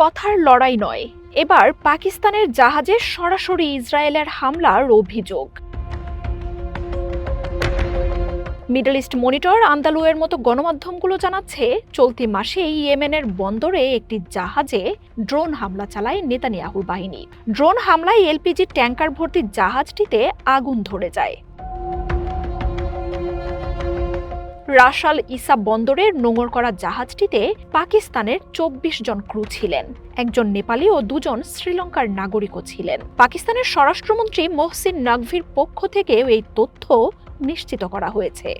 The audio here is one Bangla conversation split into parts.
কথার লড়াই নয়, এবার পাকিস্তানের জাহাজে সরাসরি ইসরায়েলের হামলার অভিযোগ। মিডল ইস্ট মনিটর, আন্দালুয়ের মতো গণমাধ্যমগুলো জানাচ্ছে, চলতি মাসে ইয়েমেনের বন্দরে একটি জাহাজে ড্রোন হামলা চালায় নেতানিয়াহুর বাহিনী। ড্রোন হামলায় এলপিজি ট্যাঙ্কার ভর্তি জাহাজটিতে আগুন ধরে যায়। রাস আল ইসা বন্দরের নোঙর করা জাহাজটিতে পাকিস্তানের ২৪ জন ক্রু ছিলেন। একজন নেপালি ও দুজন শ্রীলঙ্কার নাগরিকও ছিলেন। পাকিস্তানের স্বরাষ্ট্রমন্ত্রী মোহসিন নকভির পক্ষ থেকে এই তথ্য নিশ্চিত করা হয়েছে।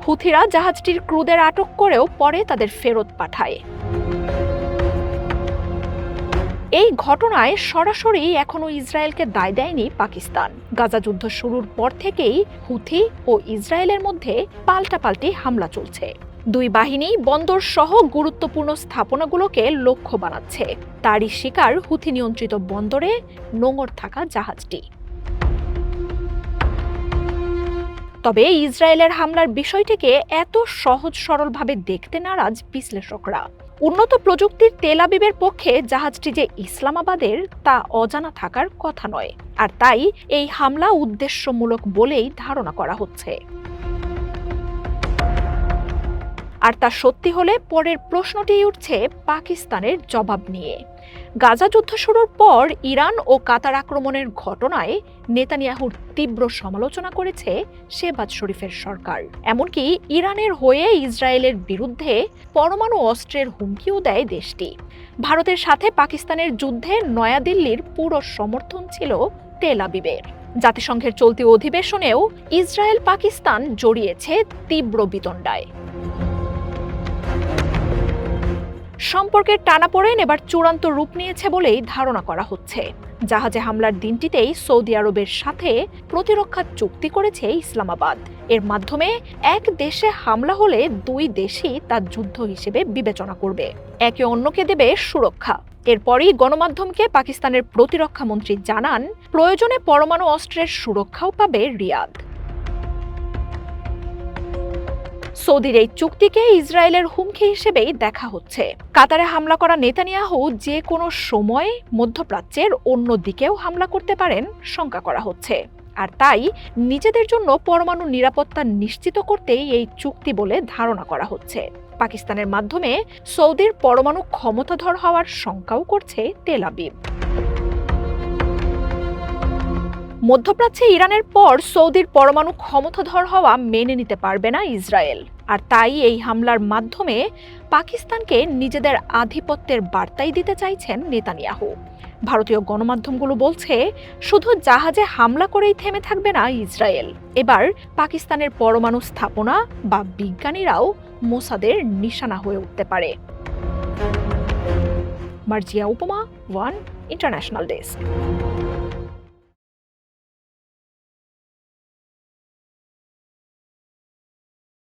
হুথিরা জাহাজটির ক্রুদের আটক করেও পরে তাদের ফেরত পাঠায়। এই ঘটনায় সরাসরি এখনো ইসরায়েলকে দায় দেয়নি পাকিস্তান। গাজা যুদ্ধ শুরুর পর থেকেই হুথি ও ইসরায়েলের মধ্যে পাল্টাপাল্টি হামলা চলছে। দুই বাহিনী বন্দর সহ গুরুত্বপূর্ণ স্থাপনাগুলোকে লক্ষ্য বানাচ্ছে। তারই শিকার হুথি নিয়ন্ত্রিত বন্দরে নোঙর থাকা জাহাজটি। তবে ইসরায়েলের হামলার বিষয়টিকে এত সহজ সরলভাবে দেখতে নারাজ বিশ্লেষকরা। উন্নত প্রযুক্তির তেল আবিবের পক্ষে জাহাজটি যে ইসলামাবাদের তা অজানা থাকার কথা নয়, আর তাই এই হামলা উদ্দেশ্যমূলক বলেই ধারণা করা হচ্ছে। আর তা সত্যি হলে পরের প্রশ্নটি উঠছে পাকিস্তানের জবাব নিয়ে। গাজা যুদ্ধ শুরুর পর ইরান ও কাতার আক্রমণের ঘটনায় নেতানিয়াহুর তীব্র সমালোচনা করেছে শেহবাজ শরীফের সরকার। এমনকি ইরানের হয়ে ইসরায়েলের বিরুদ্ধে পরমাণু অস্ত্রের হুমকিও দেয় দেশটি। ভারতের সাথে পাকিস্তানের যুদ্ধে নয়াদিল্লির পুরো সমর্থন ছিল তেল আবিবের। জাতিসংঘের চলতি অধিবেশনেও ইসরায়েল পাকিস্তান জড়িয়েছে তীব্র বিতণ্ডায়। সম্পর্কের টানাপোড়েন এবার চূড়ান্ত রূপ নিয়েছে বলেই ধারণা করা হচ্ছে। জাহাজে হামলার দিনটিতেই সৌদি আরবের সাথে প্রতিরক্ষা চুক্তি করেছে ইসলামাবাদ। এর মাধ্যমে এক দেশে হামলা হলে দুই দেশই তা যুদ্ধ হিসেবে বিবেচনা করবে, একে অন্যকে দেবে সুরক্ষা। এরপরই গণমাধ্যমকে পাকিস্তানের প্রতিরক্ষা মন্ত্রী জানান, প্রয়োজনে পরমাণু অস্ত্রের সুরক্ষাও পাবে রিয়াদ। সৌদির এই চুক্তিকে ইসরায়েলের হুমকি হিসেবেই দেখা হচ্ছে। কাতারে হামলা করা নেতানিয়াহু যে কোনো সময় মধ্যপ্রাচ্যের অন্য দিকেও হামলা করতে পারেন শঙ্কা করা হচ্ছে। আর তাই নিজেদের জন্য পরমাণু নিরাপত্তা নিশ্চিত করতেই এই চুক্তি বলে ধারণা করা হচ্ছে। পাকিস্তানের মাধ্যমে সৌদির পরমাণু ক্ষমতাধর হওয়ার শঙ্কাও করছে তেল আবিব। মধ্যপ্রাচ্যে ইরানের পর সৌদির পরমাণু ক্ষমতাধর হওয়া মেনে নিতে পারবে না ইসরায়েল। আর তাই এই হামলার মাধ্যমে পাকিস্তানকে নিজেদের আধিপত্যের বার্তাই দিতে চাইছেন নেতানিয়াহু। ভারতীয় গণমাধ্যমগুলো বলছে, শুধু জাহাজে হামলা করেই থেমে থাকবে না ইসরায়েল। এবার পাকিস্তানের পরমাণু স্থাপনা বা বিজ্ঞানীরাও মোসাদের নিশানা হয়ে উঠতে পারে। মার্জিয়া উপমা, ওয়ান ইন্টারন্যাশনাল ডেস্ক।